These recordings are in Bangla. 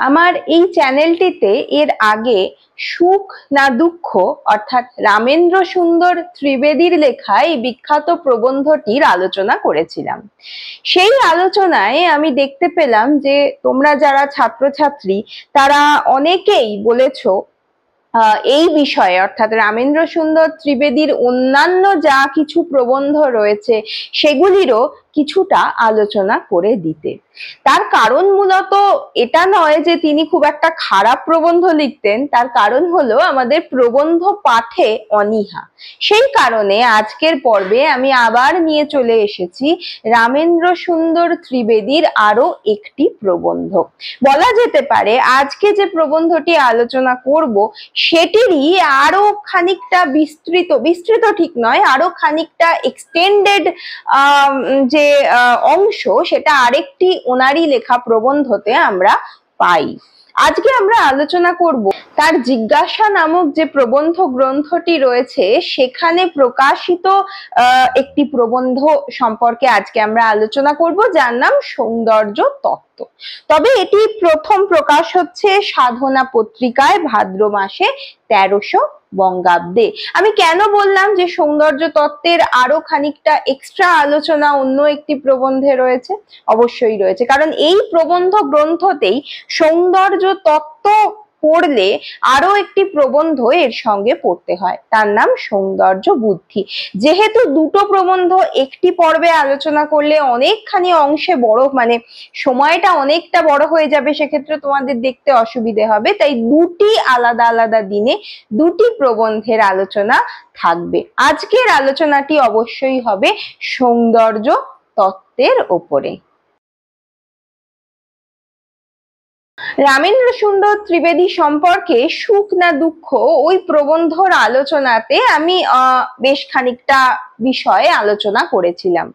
আমার এই চ্যানেলটিতে এর আগে সুখ না দুঃখ অর্থাৎ রামেন্দ্র সুন্দর ত্রিবেদীর লেখা এই বিখ্যাত প্রবন্ধটির আলোচনা করেছিলাম। সেই আলোচনায় আমি দেখতে পেলাম যে তোমরা যারা ছাত্রছাত্রী তারা অনেকেই বলেছো এই বিষয়ে অর্থাৎ রামেন্দ্র সুন্দর ত্রিবেদীর অন্যান্য যা কিছু প্রবন্ধ রয়েছে সেগুলিরও কিছুটা আলোচনা করে দিতে। তার কারণ মূলত এটা নয় যে তিনি খুব একটা খারাপ প্রবন্ধ লিখতেন, তার কারণ হলো আমাদের প্রবন্ধ পাঠে অনীহা। সেই কারণে আজকের পর্বে আমি আবার নিয়ে চলে এসেছি রামেন্দ্র সুন্দর ত্রিবেদীর আরো একটি প্রবন্ধ। বলা যেতে পারে আজকে যে প্রবন্ধটি আলোচনা করব সেটিরই আরো খানিকটা বিস্তৃত ঠিক নয়, আরো খানিকটা এক্সটেন্ডেড যে অংশ সেটা আরেকটি ওনারই লেখা প্রবন্ধতে আমরা পাই। আজকে আমরা আলোচনা করব তার জিজ্ঞাসা নামক যে প্রবন্ধ গ্রন্থটি রয়েছে সেখানে প্রকাশিত একটি প্রবন্ধ সম্পর্কে আজকে আমরা আলোচনা করব, যার নাম সৌন্দর্য তত্ত্ব। তবে এটি প্রথম প্রকাশ হচ্ছে সাধনা পত্রিকায় ভাদ্র মাসে 1300 বঙ্গাব্দে। আমি কেন বললাম যে সৌন্দর্য তত্ত্বের আরো খানিকটা এক্সট্রা আলোচনা অন্য একটি প্রবন্ধে রয়েছে? অবশ্যই রয়েছে, কারণ এই প্রবন্ধ গ্রন্থতেই সৌন্দর্য তত্ত্ব পড়লে আরো একটি প্রবন্ধ এর সঙ্গে পড়তে হয়, তার নাম সৌন্দর্য বুদ্ধি। যেহেতু দুটো প্রবন্ধ একটি পর্বে আলোচনা করলে অনেকখানি অংশে বড় মানে সময়টা অনেকটা বড় হয়ে যাবে, সেক্ষেত্রে তোমাদের দেখতে অসুবিধে হবে, তাই দুটি আলাদা আলাদা দিনে দুটি প্রবন্ধের আলোচনা থাকবে। আজকের আলোচনাটি অবশ্যই হবে সৌন্দর্য তত্ত্বের ওপরে। রামেন্দ্র সুন্দর ত্রিবেদী সম্পর্কে সুখ না দুঃখ ওই প্রবন্ধর আলোচনাতে আমি বেশ খানিকটা বিষয়ে আলোচনা করেছিলাম।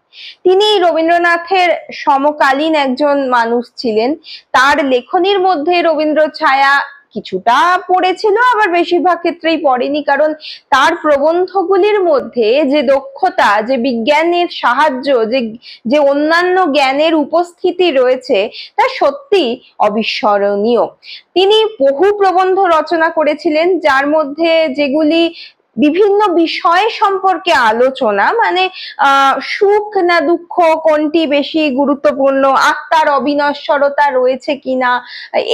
তিনি রবীন্দ্রনাথের সমকালীন একজন মানুষ ছিলেন। তার লেখনীর মধ্যে রবীন্দ্র ছায়া কিছুটা পড়েছিল, আবার বেশিরভাগ ক্ষেত্রেই পড়েনি, কারণ তার প্রবন্ধগুলির মধ্যে যে দক্ষতা, যে বিজ্ঞানের সাহায্য, যে অন্যান্য জ্ঞানের উপস্থিতি রয়েছে তা সত্যি অবিস্মরণীয়। তিনি বহু প্রবন্ধ রচনা করেছিলেন, যার মধ্যে যেগুলি বিভিন্ন বিষয় সম্পর্কে আলোচনা, মানে সুখ না দুঃখ কোনটি বেশি গুরুত্বপূর্ণ, আত্মার অবিনশ্বরতা রয়েছে কিনা,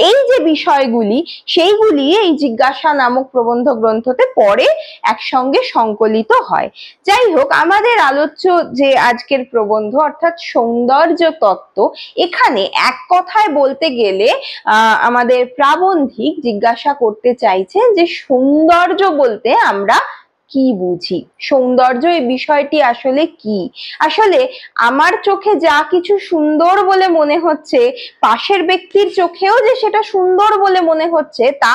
এই যে বিষয়গুলি সেইগুলি এই জিজ্ঞাসা নামক প্রবন্ধ গ্রন্থতে পরে একসঙ্গে সংকলিত হয়। যাই হোক, আমাদের আলোচ্য যে আজকের প্রবন্ধ অর্থাৎ সৌন্দর্য তত্ত্ব, এখানে এক কথায় বলতে গেলে আমাদের প্রাবন্ধিক জিজ্ঞাসা করতে চাইছেন যে সৌন্দর্য বলতে আমরা কি বুঝি, সৌন্দর্য এই বিষয়টি আসলে কি। আসলে আমার চোখে যা কিছু সুন্দর বলে মনে হচ্ছে পাশের ব্যক্তির চোখেও যে সেটা সুন্দর বলে মনে হচ্ছে তা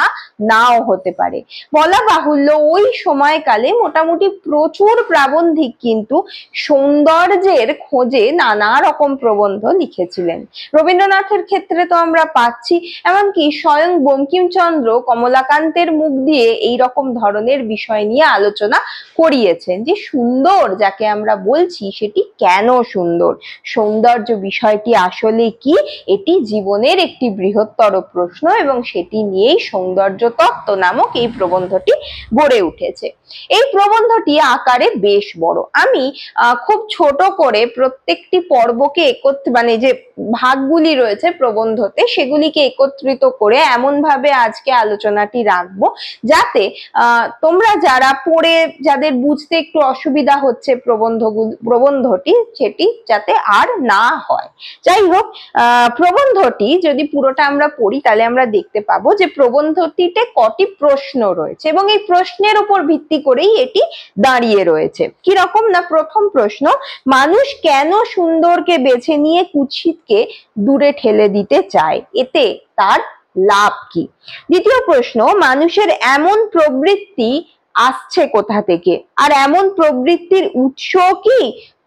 নাও হতে পারে। বলা বাহুল্য ওই সময়কালে মোটামুটি প্রচুর প্রাবন্ধিক কিন্তু সৌন্দর্যের খোঁজে নানা রকম প্রবন্ধ লিখেছিলেন। রবীন্দ্রনাথের ক্ষেত্রে তো আমরা পাচ্ছি, এমনকি স্বয়ং বঙ্কিমচন্দ্র কমলাকান্তের মুখ দিয়ে এই রকম ধরনের বিষয় নিয়ে আলোচনা করিয়েছেন যে সুন্দর যাকে আমরা বলছি সেটি কেন সুন্দর, সৌন্দর্য বিষয়টি আসলে কি, এটি জীবনের একটি বৃহত্তর প্রশ্ন এবং সেটি নিয়েই সৌন্দর্য তত্ত্ব নামক এই প্রবন্ধটি গড়ে উঠেছে। এই প্রবন্ধটি আকারে বেশ বড়। আমি খুব ছোট করে প্রত্যেকটি পর্বকে মানে যে ভাগগুলি রয়েছে প্রবন্ধতে সেগুলিকে একত্রিত করে এমন ভাবে আজকে আলোচনাটি রাখবো যাতে তোমরা যারা পড়ে যাদের বুঝতে একটু অসুবিধা হচ্ছে প্রবন্ধটি সেটি যাতে আর না হয়। যাই হোক, প্রবন্ধটি যদি পুরোটা আমরা পড়ি তাহলে আমরা দেখতে পাবো যে প্রবন্ধটিতে কটি প্রশ্ন রয়েছে এবং এই প্রশ্নের উপর ভিত্তি করেই এটি দাঁড়িয়ে রয়েছে। কিরকম না, প্রথম প্রশ্ন, মানুষ কেন সুন্দরকে বেছে নিয়ে কুৎসিতকে দূরে ঠেলে দিতে চায়, এতে তার লাভ কি? দ্বিতীয় প্রশ্ন, মানুষের এমন প্রবৃত্তি আসছে কোথা থেকে, আর এমন প্রবৃত্তির উৎস কি,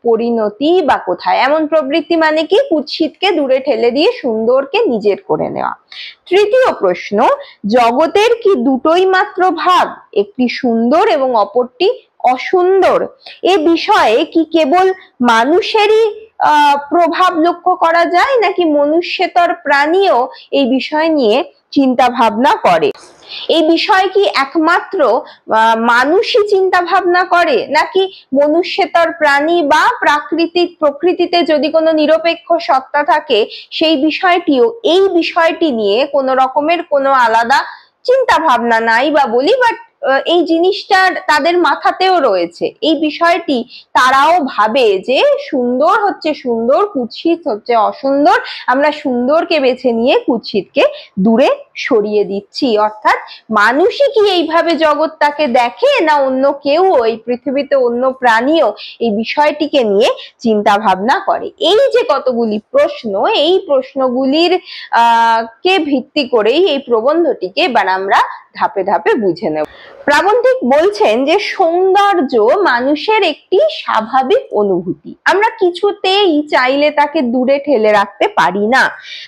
পরিণতি বা কোথায়? এমন প্রবৃত্তি মানে কি, কুৎসিতকে দূরে ঠেলে দিয়ে সুন্দরকে নিজের করে নেওয়া। তৃতীয় প্রশ্ন, জগতের কি দুটোই মাত্র ভাগ, একটি সুন্দর এবং অপরটি অসুন্দর? এ বিষয়ে কি কেবল মানুষেরই প্রভাব লক্ষ্য করা যায়, নাকি মনুষ্যেতর প্রাণীও এই বিষয় নিয়ে চিন্তা ভাবনা করে? এই বিষয় কি একমাত্র মানুষই চিন্তা ভাবনা করে, নাকি মনুষ্যেতর প্রাণী বা প্রকৃতিতে যদি কোনো নিরপেক্ষ সত্তা থাকে সেই বিষয়টিও, এই বিষয়টি নিয়ে কোনো রকমের কোনো আলাদা চিন্তা ভাবনা নাই বা বলি, বাট এই জিনিসটা তাদের মাথাতেও রয়েছে, এই বিষয়টি তারাও ভাবে যে সুন্দর হচ্ছে সুন্দর, কুৎসিত হচ্ছে অসুন্দর, আমরা সুন্দরকে বেছে নিয়ে কুৎসিতকে দূরে সরিয়ে দিচ্ছি। অর্থাৎ মানুষই কি এইভাবে জগৎটাকে দেখে, না অন্য কেউ, এই পৃথিবীতে অন্য প্রাণীও এই বিষয়টিকে নিয়ে চিন্তা ভাবনা করে? এই যে কতগুলি প্রশ্ন, এই প্রশ্নগুলির কে ভিত্তি করেই এই প্রবন্ধটিকে এবার আমরা ধাপে ধাপে বুঝে নেব। প্রাবন্ধিক বলছেন যে সৌন্দর্য মানুষের একটি স্বাভাবিক অনুভূতি, আমরা কিছুতেই চাইলে তাকে দূরে ঠেলে রাখতে পারি না।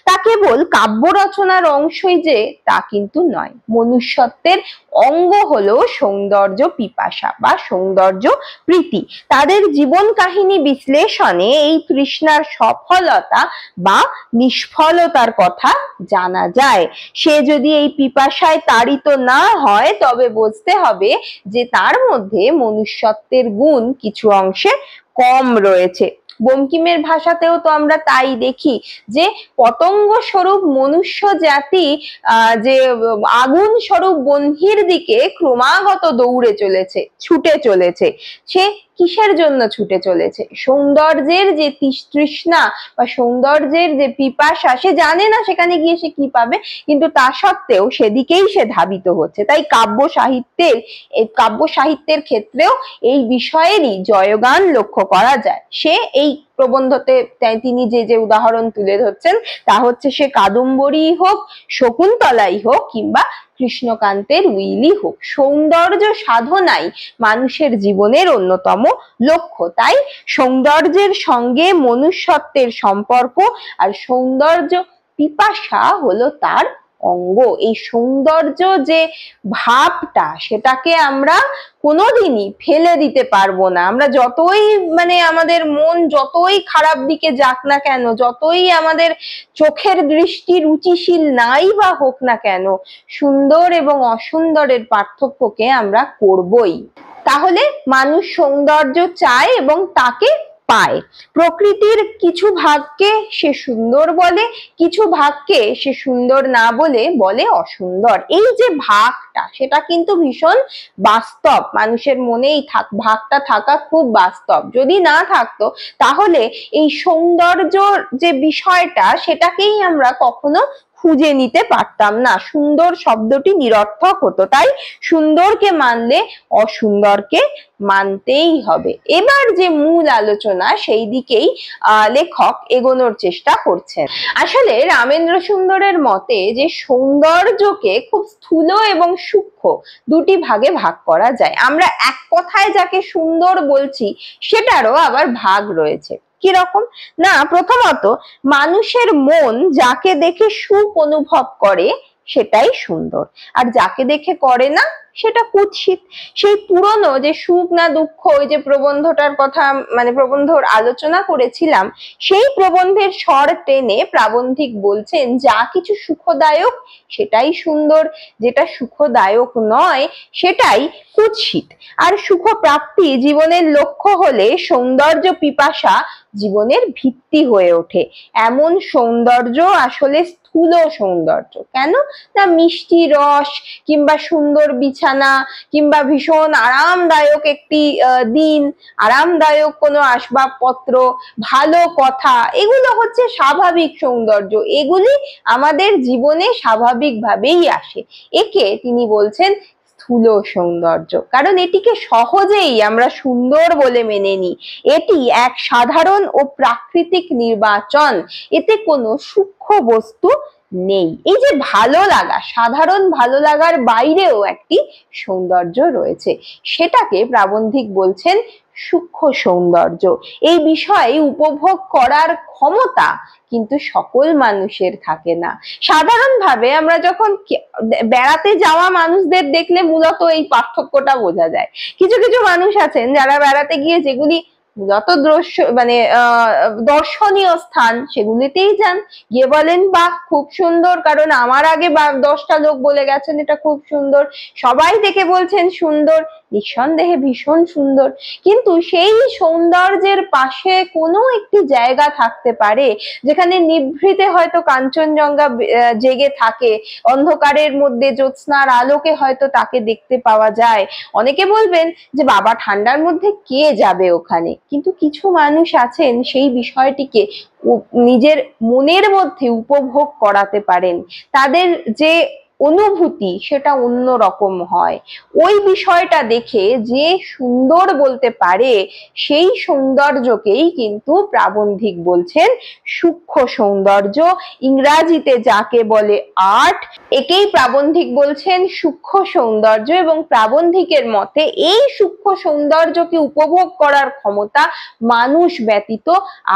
তা কেবল কাব্য রচনার অংশই যে তা কিন্তু নয়। মনুষ্যত্বের অঙ্গ হলো সৌন্দর্য পিপাসা বা সৌন্দর্য প্রীতি। তাদের জীবন কাহিনী বিশ্লেষণে এই তৃষ্ণার সফলতা বা নিষ্ফলতার কথা জানা যায়। সে যদি এই পিপাসায় তাড়িত না হয় তবে বুঝতে হবে যে তার মধ্যে মনুষ্যত্বের গুণ কিছু অংশে কম রয়েছে। বঙ্কিমের ভাষাতেও তো আমরা তাই দেখি যে পতঙ্গ স্বরূপ মনুষ্য জাতি যে আগুন স্বরূপ বহ্নির দিকে ক্রমাগত দৌড়ে চলেছে, ছুটে চলেছে। সে কিসের জন্য ছুটে চলেছে? সৌন্দর্যের যে তৃষ্ণা বা সৌন্দর্যের যে পিপাসা, সে জানে না সেখানে গিয়ে সে কি পাবে, কিন্তু তা সত্ত্বেও সেদিকেই সে ধাবিত হচ্ছে। তাই কাব্য সাহিত্যের ক্ষেত্রেও এই বিষয়েরই জয়গান লক্ষ্য করা যায়। সে এই প্রবন্ধতে তিনি যে যে উদাহরণ তুলে ধরছেন তা হচ্ছে সে কাদম্বরী হোক, শকুন্তলাই হোক, কিংবা কৃষ্ণকান্তের উইলি হোক, সৌন্দর্য সাধনাই মানুষের জীবনের অন্যতম লক্ষ্য। তাই সৌন্দর্যের সঙ্গে মনুষ্যত্বের সম্পর্ক আর সৌন্দর্য পিপাসা হলো তার অঙ্গ। এই সৌন্দর্য যে ভাবটা, সেটাকে আমরা কোনোদিনই ফেলে দিতে পারবো না। আমরা যতই আমাদের মন যতই খারাপ দিকে যাক না কেন, যতই আমাদের চোখের দৃষ্টি রুচিশীল নাই বা হোক না কেন, সুন্দর এবং অসুন্দরের পার্থক্যকে আমরা করবই। তাহলে মানুষ সৌন্দর্য চায় এবং তাকে পায়। প্রকৃতির কিছু ভাগকে সে সুন্দর বলে, কিছু ভাগকে সে সুন্দর না বলে বলে অসুন্দর। এই যে ভাগটা, সেটা কিন্তু ভীষণ বাস্তব, মানুষের মনেই ভাগটা থাকা খুব বাস্তব। যদি না থাকতো তাহলে এই সৌন্দর্য যে বিষয়টা, সেটাকেই আমরা কখনো খুঁজে নিতে পারতাম না, সুন্দর শব্দটি নিরর্থক হতো। তাই সুন্দরকে মানলে অসুন্দরকে মানতেই হবে। এবার যে মূল আলোচনা, সেই দিকেই লেখক এগোনোর চেষ্টা করছেন। আসলে রামেন্দ্র সুন্দরের মতে যে সৌন্দর্যকে খুব স্থূল এবং সূক্ষ্ম দুটি ভাগে ভাগ করা যায়। আমরা এক কথায় যাকে সুন্দর বলছি সেটারও আবার ভাগ রয়েছে। কিরকম না, প্রথমত মানুষের মন যাকে দেখে সুখ অনুভব করে সেটাই সুন্দর, আর যাকে দেখে করে না সেটা কুৎসিত। সেই পুরনো যে সুখ না দুঃখ, ওই যে প্রবন্ধটার কথা প্রবন্ধর আলোচনা করেছিলাম, সেই প্রবন্ধের স্বর টেনে প্রাবন্ধিক বলছেন যা কিছু সুখদায়ক সেটাই সুন্দর, যেটা সুখদায়ক নয় সেটাই কুৎসিত। আর সুখ প্রাপ্তি জীবনের লক্ষ্য হলে সৌন্দর্য পিপাসা জীবনের ভিত্তি হয়ে ওঠে। এমন সৌন্দর্য আসলে স্থূল সৌন্দর্য। কেন না, মিষ্টি রস কিংবা সুন্দর বিছানা কিংবা ভীষণ আরামদায়ক একটি দিন, আরামদায়ক কোনো আসবাবপত্র, ভালো কথা, এগুলো হচ্ছে স্বাভাবিক সৌন্দর্য। এগুলি আমাদের জীবনে স্বাভাবিকভাবেই আসে। একে তিনি বলছেন স্থূল সৌন্দর্য, কারণ এটিকে সহজেই আমরা সুন্দর বলে মেনে নিই। এটি এক সাধারণ ও প্রাকৃতিক নির্বাচন, এতে কোনো সূক্ষ্ম বস্তু নেই। এই যে ভালো লাগা, সাধারণ ভালো লাগার বাইরেও একটি সৌন্দর্য রয়েছে, সেটাকে প্রাবন্ধিক বলছেন সূক্ষ্ম সৌন্দর্য। এই বিষয়ে উপভোগ করার ক্ষমতা কিন্তু সকল মানুষের থাকে না। সাধারণভাবে আমরা যখন বেড়াতে যাওয়া মানুষদের দেখলে মূলত এই পার্থক্যটা বোঝা যায়। কিছু কিছু মানুষ আছেন যারা বেড়াতে গিয়ে যেগুলি মূলত মানে দর্শনীয় স্থান সেগুলিতেই যান, গিয়ে বলেন বাহ খুব সুন্দর, কারণ আমার আগে 10টা লোক বলে গেছেন এটা খুব সুন্দর, সবাই দেখে বলছেন সুন্দর, নিঃসন্দেহে ভীষণ সুন্দর। কিন্তু সেই সৌন্দর্যের পাশে কোনো একটি জায়গা থাকতে পারে যেখানে নিভৃতে হয়তো কাঞ্চনজঙ্ঘা জেগে থাকে, অন্ধকারের মধ্যে জ্যোৎস্নার আলোকে হয়তো তাকে দেখতে পাওয়া যায়। অনেকে বলবেন যে বাবা ঠান্ডার মধ্যে কে যাবে ওখানে, কিন্তু কিছু মানুষ আছেন সেই বিষয়টিকে নিজের মনের মধ্যে উপভোগ করাতে পারেন, তাদের যে অনুভূতি সেটা অন্য রকম হয়। ওই বিষয়টা দেখে যে সুন্দর বলতে পারে সেই সৌন্দর্যকেই কিন্তু প্রাবন্ধিক বলছেন সূক্ষ্ম সৌন্দর্য, ইংরাজিতে যাকে বলে আর্ট, একেই প্রাবন্ধিক বলছেন সূক্ষ্ম সৌন্দর্য। এবং প্রাবন্ধিকের মতে এই সূক্ষ্ম সৌন্দর্যকে উপভোগ করার ক্ষমতা মানুষ ব্যতীত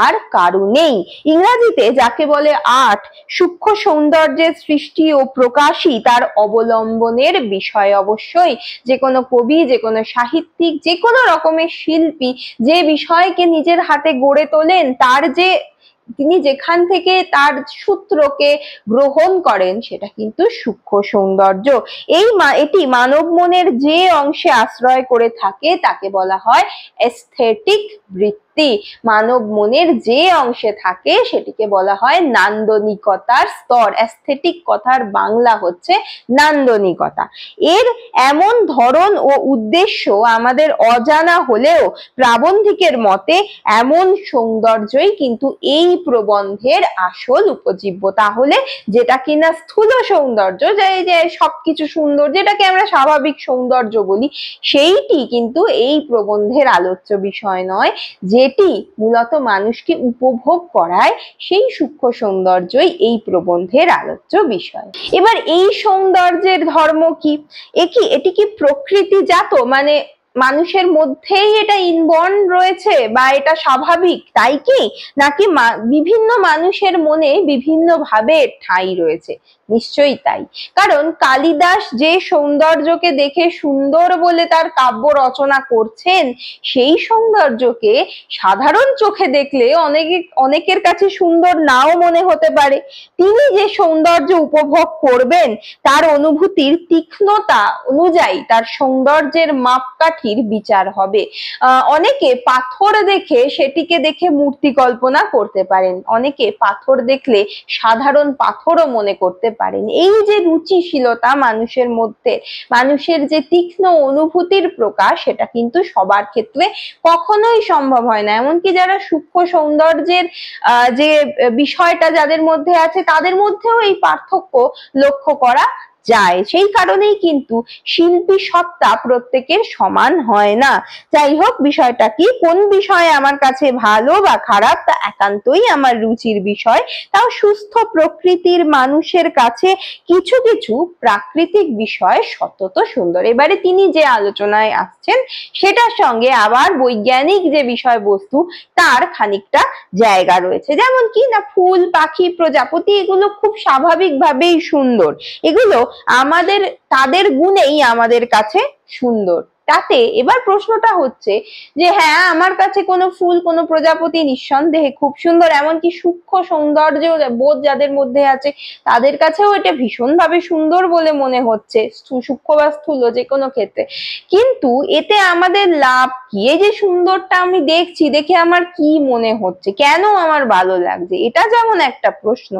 আর কারো নেই। ইংরাজিতে যাকে বলে আর্ট, সূক্ষ্ম সৌন্দর্যের সৃষ্টি ও প্রকাশই তার অবলম্বনের বিষয়। অবশ্যই যে কোনো কবি, যে কোনো সাহিত্যিক, যে কোনো রকমের শিল্পী যে বিষয়কে নিজের হাতে গড়ে তোলেন, তার যে তিনি যেখান থেকে তার সূত্রকে গ্রহণ করেন সেটা কিন্তু সূক্ষ্ম সৌন্দর্য। এটি মানব মনের যে অংশে আশ্রয় করে থাকে তাকে বলা হয় এস্থেটিক বৃত্তি। মানব মনের যে অংশে থাকে সেটিকে বলা হয় নান্দনিকতার স্তর। এস্থেটিক কথার বাংলা হচ্ছে নান্দনিকতা। এর এমন ধরন ও উদ্দেশ্য আমাদের অজানা হলেও প্রাবন্ধিকের মতে এমন সৌন্দর্যই কিন্তু এই প্রবন্ধের আসল উপজীব্য। তাহলে যেটা কিনা স্থূল সৌন্দর্য, যে সবকিছু সুন্দর, যেটাকে আমরা স্বাভাবিক সৌন্দর্য বলি, সেইটি কিন্তু এই প্রবন্ধের আলোচ্য বিষয় নয়। যেটি মূলত মানুষকে উপভোগ করায় সেই সূক্ষ্ম সৌন্দর্যই এই প্রবন্ধের আলোচ্য বিষয়। এবার এই সৌন্দর্যের ধর্ম কি? এটি কি প্রকৃতিজাত, মানে মানুষের মধ্যেই এটা ইনবর্ন রয়েছে বা এটা স্বাভাবিক তাই কি, নাকি বিভিন্ন মানুষের মনে বিভিন্ন ভাবে ঠাঁই রয়েছে? নিশ্চয়ই তাই, কারণ কালিদাস যে সৌন্দর্যকে দেখে সুন্দর বলে তার কাব্য রচনা করছেন, সেই সৌন্দর্যকে সাধারণ চোখে দেখলে অনেকের কাছে সুন্দর নাও মনে হতে পারে। তিনি যে সৌন্দর্য উপভোগ করবেন তার অনুভূতির তীক্ষ্ণতা অনুযায়ী তার সৌন্দর্যের মাপকাঠির বিচার হবে। অনেকে পাথর দেখে সেটিকে দেখে মূর্তি কল্পনা করতে পারেন, অনেকে পাথর দেখলে সাধারণ পাথরও মনে করতে পারেন। এই যে রুচিশীলতা মানুষের মধ্যে, মানুষের যে তীক্ষ্ণ অনুভূতির প্রকাশ, সেটা কিন্তু সবার ক্ষেত্রে কখনোই সম্ভব হয় না। এমনকি যারা সূক্ষ্ম সৌন্দর্যের যে বিষয়টা যাদের মধ্যে আছে তাদের মধ্যেও এই পার্থক্য লক্ষ্য করা যায়। সেই কারণেই কিন্তু শিল্পী সত্তা প্রত্যেকের সমান হয় না। যাই হোক, বিষয়টা কি, কোন বিষয় আমার কাছে ভালো বা খারাপ তা একান্তই আমার রুচির বিষয়। তাও সুস্থ প্রকৃতির মানুষের কাছে কিছু কিছু প্রাকৃতিক বিষয় সতত সুন্দর। এবারে তিনি যে আলোচনায় আসছেন সেটার সঙ্গে আবার বৈজ্ঞানিক যে বিষয়বস্তু তার খানিকটা জায়গা রয়েছে। যেমন কি না, ফুল, পাখি, প্রজাপতি এগুলো খুব স্বাভাবিকভাবেই সুন্দর, এগুলো তাদের গুণেই আমাদের কাছে সুন্দর। তাতে এবার প্রশ্নটা হচ্ছে যে হ্যাঁ, আমার কাছে কোনো ফুল, কোনো প্রজাপতি নিঃসন্দেহে খুব সুন্দর, এমনকি সূক্ষ্ম সৌন্দর্য বোধ যাদের মধ্যে আছে তাদের কাছেও এটা ভীষণভাবে সুন্দর বলে মনে হচ্ছে, সূক্ষ্ম বা স্থূল যে কোনো ক্ষেত্রে। কিন্তু এতে আমাদের লাভ কি? এই যে সুন্দরটা আমি দেখছি, দেখে আমার কি মনে হচ্ছে, কেন আমার ভালো লাগছে, এটা যেমন একটা প্রশ্ন,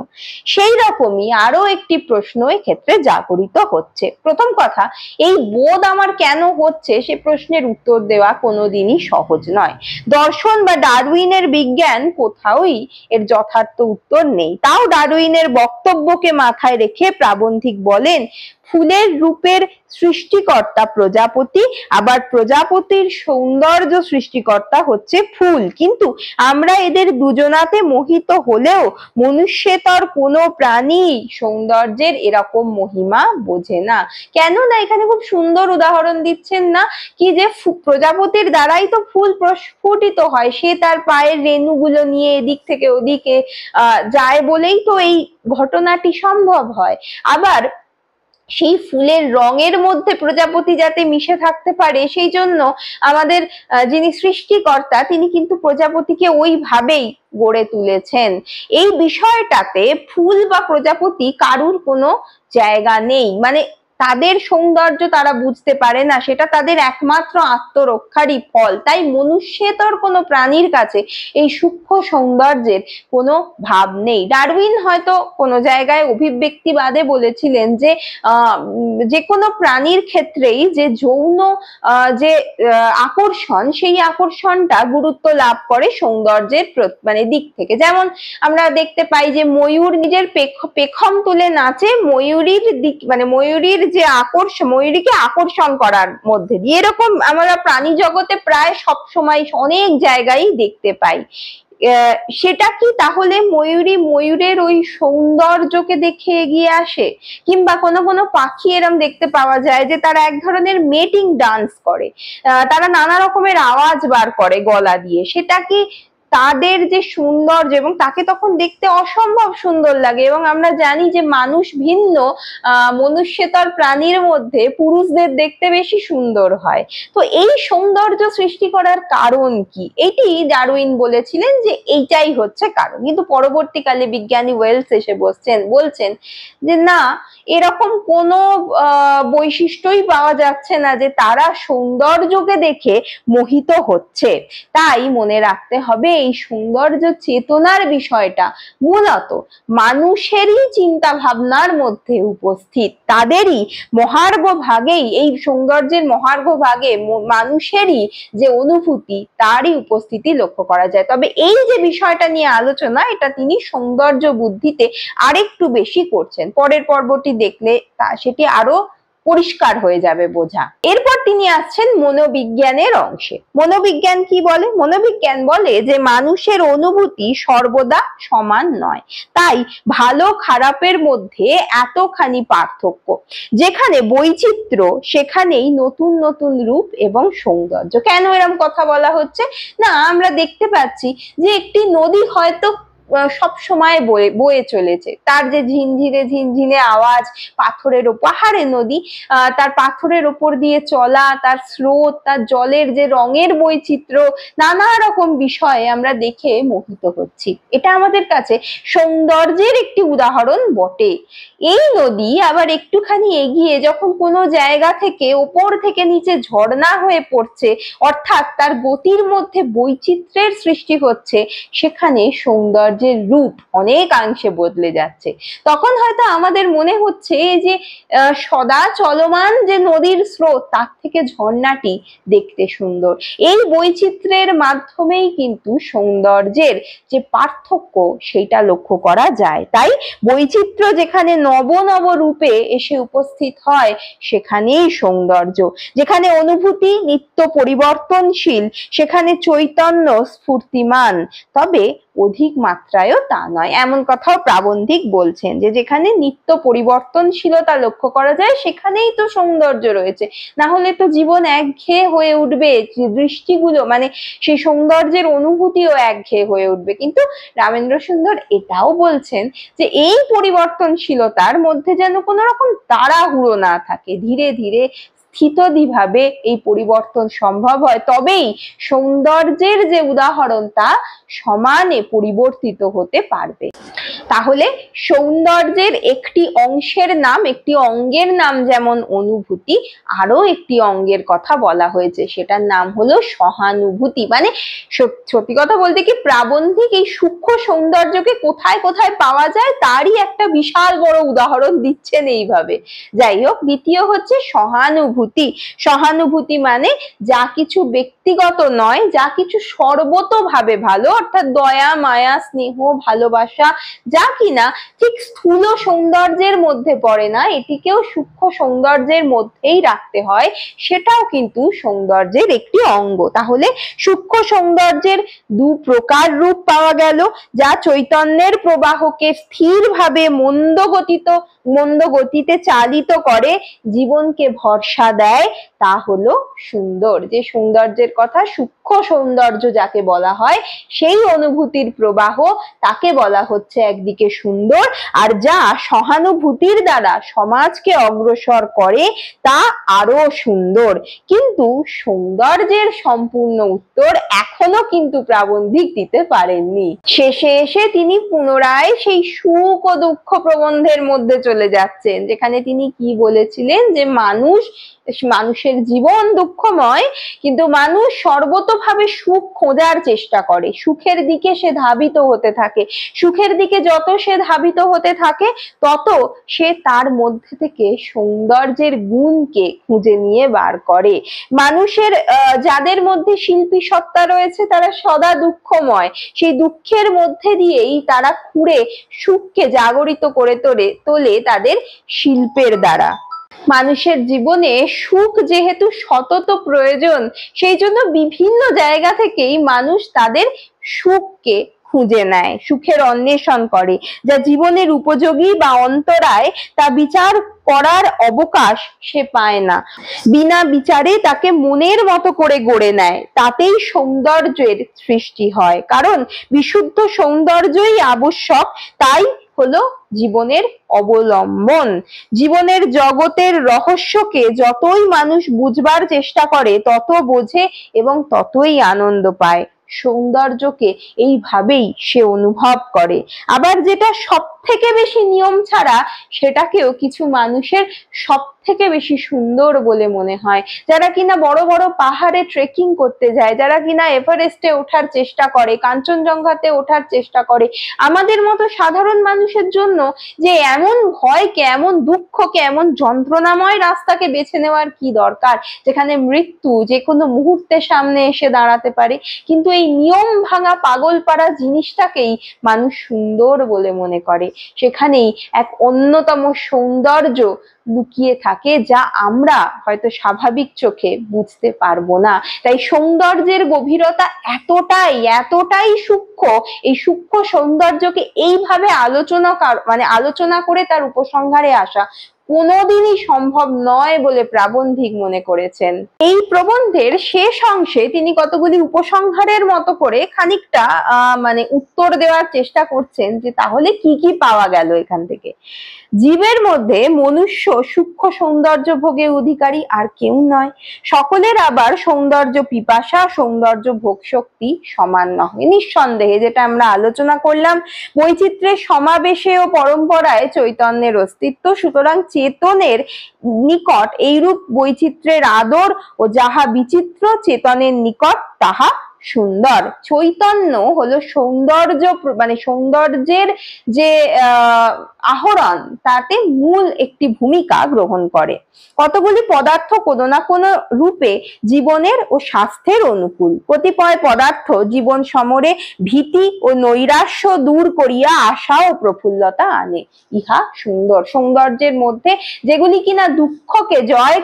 সেই রকমই আরো একটি প্রশ্ন এক্ষেত্রে জাগরিত হচ্ছে। প্রথম কথা, এই বোধ আমার কেন হচ্ছে সে প্রশ্নের উত্তর দেওয়া কোনোদিনই সহজ নয়। দর্শন বা ডারউইনের বিজ্ঞান কোথাওই এর যথার্থ উত্তর নেই। তাও ডারউইনের বক্তব্যকে মাথায় রেখে প্রাবন্ধিক বলেন, ফুলের রূপের সৃষ্টিকর্তা প্রজাপতি, আবার প্রজাপতির সৌন্দর্য সৃষ্টিকর্তা হচ্ছে ফুল। কিন্তু আমরা এদের দুজনাতে মোহিত হলেও মনুষ্যেতর কোনো প্রাণী সৌন্দর্যের এরকম মহিমা বোঝে না। কেন না, এখানে খুব সুন্দর উদাহরণ দিচ্ছেন না কি, যে প্রজাপতির দ্বারাই তো ফুল প্রস্ফুটিত হয়, সে তার পায়ের রেণুগুলো নিয়ে এদিক থেকে ওদিকে যায় বলেই তো এই ঘটনাটি সম্ভব হয়। আবার সেই ফুলের রঙের মধ্যে প্রজাপতি যাতে মিশে থাকতে পারে, সেই জন্য আমাদের যিনি সৃষ্টিকর্তা তিনি কিন্তু প্রজাপতিকে ওইভাবেই গড়ে তুলেছেন। এই বিষয়টাতে ফুল বা প্রজাপতি কারুর কোনো জায়গা নেই, মানে তাদের সৌন্দর্য তারা বুঝতে পারে না, সেটা তাদের একমাত্র আত্মরক্ষারই ফল। তাই মনুষ্যেতর কোনো প্রাণীর কাছে এই সূক্ষ্ম সৌন্দর্যের কোনো ভাব নেই। ডারউইন হয়তো কোনো জায়গায় অভিব্যক্তিবাদে বলেছিলেন যে কোনো প্রাণীর ক্ষেত্রেই যে যৌন যে আকর্ষণ, সেই আকর্ষণটা গুরুত্ব লাভ করে সৌন্দর্যের মানে দিক থেকে। যেমন আমরা দেখতে পাই যে ময়ূর নিজের পেখম তুলে নাচে ময়ূরীর দিক, মানে ময়ূরীর যে ময়ূরীকে আকর্ষণ করার মধ্যে দিয়ে, এরকম আমরা প্রাণী জগতে প্রায় সব সময় অনেক জায়গায় দেখতে পাই। সেটা কি তাহলে ময়ূরের ওই সৌন্দর্যকে দেখে এগিয়ে আসে? কিংবা কোনো কোনো পাখি এরম দেখতে পাওয়া যায় যে তারা এক ধরনের মেটিং ডান্স করে, তারা নানা রকমের আওয়াজ বার করে গলা দিয়ে, সেটা কি তাদের যে সৌন্দর্য, এবং তাকে তখন দেখতে অসম্ভব সুন্দর লাগে। এবং আমরা জানি যে মানুষ ভিন্ন মনুষ্যেতর প্রাণীর মধ্যে পুরুষদের দেখতে বেশি সুন্দর হয়। তো এই সৌন্দর্য সৃষ্টি করার কারণ কি? এটি ডারউইন বলেছিলেন যে এইটাই হচ্ছে কারণ। কিন্তু পরবর্তীকালে বিজ্ঞানী ওয়েলস এসে বলছেন যে না, এরকম কোনো বৈশিষ্ট্যই পাওয়া যাচ্ছে না যে তারা সৌন্দর্যকে দেখে মোহিত হচ্ছে। তাই মনে রাখতে হবে এই সৌন্দর্য চেতনার বিষয়টা মূলত মানুষেরই চিন্তা ভাবনার মধ্যে উপস্থিত, তাদেরই মহার্ঘ ভাগেই, এই সৌন্দর্যের মহার্ঘ ভাগে মানুষেরই যে অনুভূতি তারই উপস্থিতি লক্ষ্য করা যায়। তবে এই যে বিষয়টা নিয়ে আলোচনা, এটা তিনি সৌন্দর্য বুদ্ধিতে আরেকটু বেশি করছেন। পরের পর্বটি দেখলে সেটি আরো পরিষ্কার হয়ে যাবে বোঝা। এরপর তিনি আসছেন মনোবিজ্ঞানের অংশে। মনোবিজ্ঞান কি বলে? মনোবিজ্ঞান বলে যে মানুষের অনুভূতি সর্বদা সমান নয়, তাই ভালো খারাপের মধ্যে এতখানি পার্থক্য। যেখানে বৈচিত্র্য সেখানেই নতুন নতুন রূপ এবং সৌন্দর্য। কেন এরকম কথা বলা হচ্ছে? না, আমরা দেখতে পাচ্ছি যে একটি নদী হয়তো সব সময় বয়ে চলেছে, তার যে ঝিনঝিনে আওয়াজ, পাথরের পাহাড়ে নদী, তার পাথরের ওপর দিয়ে চলা, তার স্রোত, তার জলের যে রঙের বৈচিত্র্য, নানা রকম বিষয়ে আমরা দেখে মোহিত হচ্ছি। এটা আমাদের কাছে সৌন্দর্যের একটি উদাহরণ বটে। এই নদী আবার একটুখানি এগিয়ে যখন কোনো জায়গা থেকে ওপর থেকে নিচে ঝর্ণা হয়ে পড়ছে, অর্থাৎ তার গতির মধ্যে বৈচিত্র্যের সৃষ্টি হচ্ছে, সেখানে সৌন্দর্যের রূপ অনেকাংশে বদলে যাচ্ছে। তখন হয়তো আমাদের মনে হচ্ছে যে সদা চলমান যে নদীর স্রোত, তার থেকে ঝর্ণাটি দেখতে সুন্দর। এই বৈচিত্র্যের মাধ্যমেই কিন্তু সৌন্দর্যের যে পার্থক্য সেটা লক্ষ্য করা যায়। তাই বৈচিত্র্য যেখানে নব নব রূপে এসে উপস্থিত হয়, সেখানেই সৌন্দর্য। যেখানে অনুভূতি নিত্য পরিবর্তনশীল, সেখানে চৈতন্য স্ফূর্তিমান, তবে অধিক মাত্রায়ও তা নয়। এমন কথাও প্রাবন্ধিক বলছেন যে যেখানে নিত্য পরিবর্তনশীলতা লক্ষ্য করা যায়, সেখানেই তো সৌন্দর্য রয়েছে। না হলে তো জীবন একঘেয়ে হয়ে উঠবে, দৃষ্টিগুলো মানে সেই সৌন্দর্যের অনুভূতিও একঘেয়ে হয়ে উঠবে। কিন্তু রামেন্দ্র সুন্দর এটাও বলছেন যে এই পরিবর্তনশীলতার মধ্যে যেন কোনো রকম তাড়াহুড়ো না থাকে, ধীরে ধীরে স্থিতধীরভাবে এই পরিবর্তন সম্ভব হয়, তবেই সৌন্দর্যের যে উদাহরণ তা সমানে পরিবর্তিত হতে পারবে। তাহলে সৌন্দর্যের একটি অংশের নাম, একটি অঙ্গের নাম যেমন অনুভূতি, আরো একটি অঙ্গের কথা বলা হয়েছে, সেটার নাম হলো সহানুভূতি। মানে সত্যি কথা বলতে কি, প্রাবন্ধিক এই সূক্ষ্ম সৌন্দর্যকে কোথায় কোথায় পাওয়া যায় তারই একটা বিশাল বড় উদাহরণ দিচ্ছেন এইভাবে। যাই হোক, দ্বিতীয় হচ্ছে সহানুভূতি। সহানুভূতি মানে যা কিছু ব্যক্তিগত নয়, যা কিছু সর্বতোভাবে ভালো, অর্থাৎ দয়া, মায়া, স্নেহ, ভালোবাসা, যা কিনা ঠিক স্থূল সৌন্দর্যের মধ্যে পড়ে না, এটিকেও সূক্ষ্ম সৌন্দর্যের মধ্যেই রাখতে হয়, সেটাও কিন্তু সৌন্দর্যের একটি অঙ্গ। তাহলে সূক্ষ্ম সৌন্দর্যের দু প্রকার রূপ পাওয়া গেল, যা চৈতন্যের প্রবাহকে স্থিরভাবে মন্দ গতিতে চালিত করে, জীবনকে ভরসা দেয় তা হলো সুন্দর। যে সৌন্দর্যের কথা, সূক্ষ্ম সৌন্দর্য যাকে বলা হয়, সেই অনুভূতির প্রবাহ, তাকে বলা হচ্ছে একদিকে সুন্দর। আর যা সহানুভূতির দ্বারা সমাজকে অগ্রসর করে তা আরো সুন্দর। কিন্তু সৌন্দর্যের সম্পূর্ণ উত্তর এখনো কিন্তু প্রাবন্ধিক দিতে পারেননি। শেষে এসে তিনি পুনরায় সেই সুখ ও দুঃখ প্রবন্ধের মধ্যে চলে যাচ্ছেন, যেখানে তিনি কি বলেছিলেন যে মানুষের জীবন দুঃখময়, কিন্তু মানুষ সর্বতোভাবে সুখ খোঁজার চেষ্টা করে, সুখের দিকে সে ধাবিত হতে থাকে। সুখের দিকে যত সে ধাবিত হতে থাকে তত সে তার মধ্যে থেকে সৌন্দর্যের গুণকে খুঁজে নিয়ে বার করে। মানুষের যাদের মধ্যে শিল্পী সত্তা রয়েছে তারা সদা দুঃখময়, সেই দুঃখের মধ্যে দিয়েই তারা খুঁড়ে সুখকে জাগরিত করে তোলে তাদের শিল্পের দ্বারা। মানুষের জীবনে সুখ যেহেতু সতত প্রয়োজন, সেই জন্য বিভিন্ন জায়গা থেকেই মানুষ তাদের সুখকে খুঁজে নেয়, সুখের অন্বেষণ করে। যা জীবনের উপযোগী বা অন্তরায় তা বিচার করার অবকাশ সে পায় না, বিনা বিচারে তাকে মনের মতো করে গড়ে নেয়, তাতেই সৌন্দর্যের সৃষ্টি হয়। কারণ বিশুদ্ধ সৌন্দর্যই আবশ্যক, তাই হলো জীবনের অবলম্বন। জীবনের জগতের রহস্যকে যতই মানুষ বুঝবার চেষ্টা করে তত বোঝে এবং ততই আনন্দ পায়। সৌন্দর্যকে এইভাবেই সে অনুভব করে। আবার যেটা সব থেকে বেশি নিয়ম ছাড়া, সেটাকেও কিছু মানুষের সব থেকে বেশি সুন্দর বলে মনে হয়। যারা কিনা বড় বড় পাহাড়ে ট্রেকিং করতে যায়, যারা কিনা এভারেস্টে ওঠার চেষ্টা করে, কাঞ্চনজঙ্ঘাতে ওঠার চেষ্টা করে, আমাদের মতো সাধারণ মানুষের জন্য যে এমন ভয়কে, এমন দুঃখকে, এমন যন্ত্রণাময় রাস্তাকে বেছে নেওয়ার কি দরকার, যেখানে মৃত্যু যে কোনো মুহূর্তে সামনে এসে দাঁড়াতে পারে। কিন্তু এই নিয়ম ভাঙা পাগলপাড়া জিনিসটাকেই মানুষ সুন্দর বলে মনে করে। সেখানেই এক অন্যতম সৌন্দর্য লুকিয়ে থাকে, যা আমরা হয়তো স্বাভাবিক চোখে বুঝতে পারবো না। তাই সৌন্দর্যের গভীরতা এতটাই সূক্ষ্ম, এই সূক্ষ্ম সৌন্দর্যকে এইভাবে আলোচনা করে তার উপসংহারে আসা কোনোদিনই সম্ভব নয় বলে প্রাবন্ধিক মনে করেছেন। এই প্রবন্ধের শেষ অংশে তিনি কতগুলি উপসংহারের মতো করে খানিকটা উত্তর দেওয়ার চেষ্টা করছেন যে তাহলে কি কি পাওয়া গেল এখান থেকে। জীবের মধ্যে মনুষ্য সূক্ষ্ম সৌন্দর্য ভোগে অধিকারী আর কেউ নয়। সকলের আবার সৌন্দর্য পিপাসা, সৌন্দর্য ভোগ শক্তি সমান নহে। নিঃসন্দেহে, যেটা আমরা আলোচনা করলাম, বৈচিত্র্যের সমাবেশে ও পরম্পরায় চৈতন্যের অস্তিত্ব। সুতরাং চেতনের নিকট এইরূপ বৈচিত্র্যের আদর, ও যাহা বিচিত্র চেতনের নিকট তাহা সুন্দর। চৈতন্য হলো সৌন্দর্যের যে আহরণ, তাতে মূল একটি ভূমিকা গ্রহণ করে। কতগুলি পদার্থ কোনো না কোনো রূপে জীবনের ও স্বাস্থ্যের অনুকূল। কতিপয় পদার্থ জীবন সমরে ভীতি ও নৈরাশ্য দূর করিয়া আশা ও প্রফুল্লতা আনে। ইহা সুন্দর। সৌন্দর্যের মধ্যে যেগুলি কিনা দুঃখকে জয়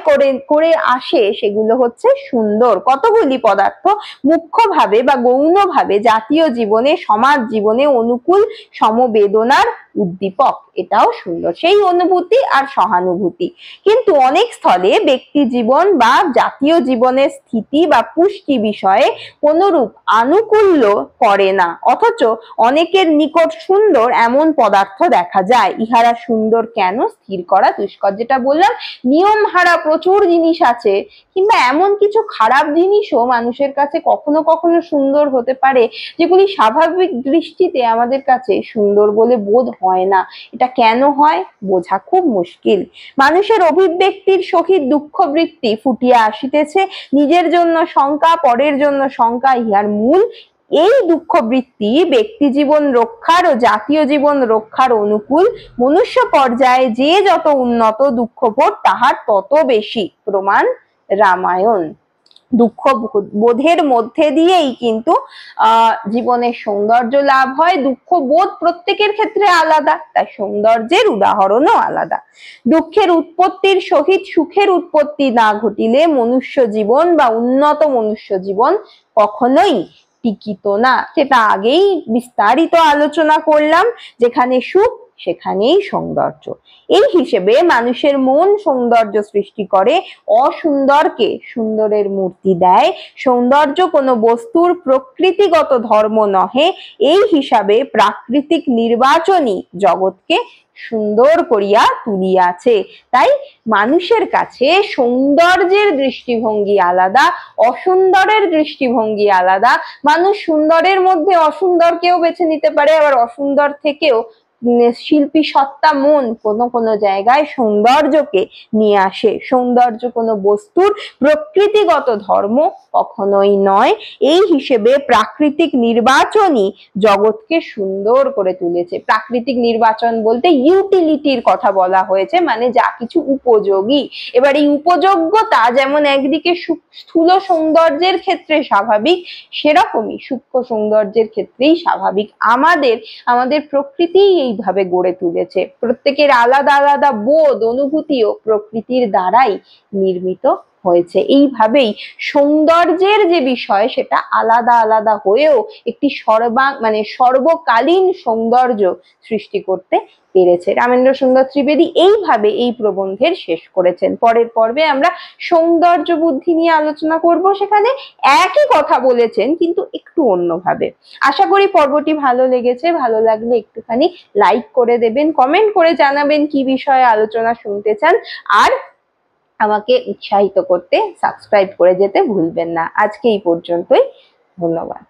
করে আসে, সেগুলো হচ্ছে সুন্দর। কতগুলি পদার্থ মুখ্যভাবে বা গৌণভাবে জাতীয় জীবনে, সমাজ জীবনে অনুকূল, সমবেদনার উদ্দীপক, এটাও সুন্দর। সেই অনুভূতি আর সহানুভূতি। কিন্তু অনেক স্থলে ব্যক্তি জীবন বা জাতীয় জীবনের স্থিতি বা পুষ্টি বিষয়ে কোনরূপ আনুকূল্য করে না, অথচ অনেকের নিকট সুন্দর এমন পদার্থ দেখা যায়। ইহারা সুন্দর কেন স্থির করা দুষ্কর। যেটা বললাম, নিয়ম হারা প্রচুর জিনিস আছে, কিংবা এমন কিছু খারাপ জিনিসও মানুষের কাছে কখনো কখনো সুন্দর হতে পারে, যেগুলি স্বাভাবিক দৃষ্টিতে আমাদের কাছে সুন্দর বলে বোধ হয় না। এটা কেন হয় বোঝা খুব মুশকিল। মানুষের অভিব্যক্তির সহিত দুঃখ বৃত্তি ফুটিয়া আসিতেছে। নিজের জন্য শঙ্কা, পরের জন্য শঙ্কা ইহার মূল। এই দুঃখ বৃত্তি ব্যক্তি জীবন রক্ষার ও জাতীয় জীবন রক্ষার অনুকূল। মনুষ্য পর্যায়ে যে যত উন্নত দুঃখবোধ তাহার তত বেশি। প্রমাণ রামায়ণ। দুঃখ বোধের মধ্যে দিয়েই কিন্তু জীবনের সৌন্দর্য লাভ হয়। দুঃখ বোধ প্রত্যেকের ক্ষেত্রে আলাদা, তাই সৌন্দর্যের উদাহরণও আলাদা। দুঃখের উৎপত্তির সহিত সুখের উৎপত্তি না ঘটিলে মনুষ্য জীবন বা উন্নত মনুষ্য জীবন কখনোই টিকিত না। সেটা আগেই বিস্তারিত আলোচনা করলাম। যেখানে সুখ সেখানেই সৌন্দর্য। এই হিসেবে মানুষের মন সৌন্দর্য সৃষ্টি করে, অসুন্দরকে সুন্দরের মূর্তি দেয়। সৌন্দর্য কোনো বস্তুর প্রকৃতিগত ধর্ম নহে, এই হিসাবে প্রাকৃতিক নির্বাচনই জগৎকে সুন্দর করিয়া তুলিয়াছে। তাই মানুষের কাছে সৌন্দর্যের দৃষ্টিভঙ্গি আলাদা, অসুন্দরের দৃষ্টিভঙ্গি আলাদা। মানুষ সুন্দরের মধ্যে অসুন্দরকেও বেছে নিতে পারে, আবার অসুন্দর থেকেও শিল্পী সত্তা মন কোনো কোনো জায়গায় সৌন্দর্যকে নিয়ে আসে। সৌন্দর্য কোনো বস্তুর প্রকৃতিগত ধর্ম কখনোই নয়। এই হিসেবে প্রাকৃতিক নির্বাচনই জগৎকে সুন্দর করে তুলেছে। প্রাকৃতিক নির্বাচন বলতে ইউটিলিটির কথা বলা হয়েছে, মানে যা কিছু উপযোগী। এবার এই উপযোগ্যতা যেমন একদিকে স্থূল সৌন্দর্যের ক্ষেত্রে স্বাভাবিক, সেরকমই সূক্ষ্ম সৌন্দর্যের ক্ষেত্রেই স্বাভাবিক। আমাদের প্রকৃতি এইভাবে গড়ে তুলেছে। প্রত্যেকের আলাদা আলাদা বোধ অনুভূতিও প্রকৃতির দ্বারাই নির্মিত হয়েছে। এইভাবেই সৌন্দর্যের যে বিষয় সেটা আলাদা আলাদা হয়েও একটি সর্বকালীন সৌন্দর্য সৃষ্টি করতে পেরেছে। রামেন্দ্র সুন্দর ত্রিবেদী এইভাবে এই প্রবন্ধের শেষ করেছেন। পরের পর্বে আমরা সৌন্দর্য বুদ্ধি নিয়ে আলোচনা করব। সেখানে একই কথা বলেছেন কিন্তু একটু অন্যভাবে। আশা করি পর্বটি ভালো লেগেছে। ভালো লাগলে একটুখানি লাইক করে দেবেন, কমেন্ট করে জানাবেন কি বিষয়ে আলোচনা শুনতে চান, আর আমাকে উৎসাহিত করতে সাবস্ক্রাইব করে যেতে ভুলবেন না। আজকে এই পর্যন্তই, ধন্যবাদ।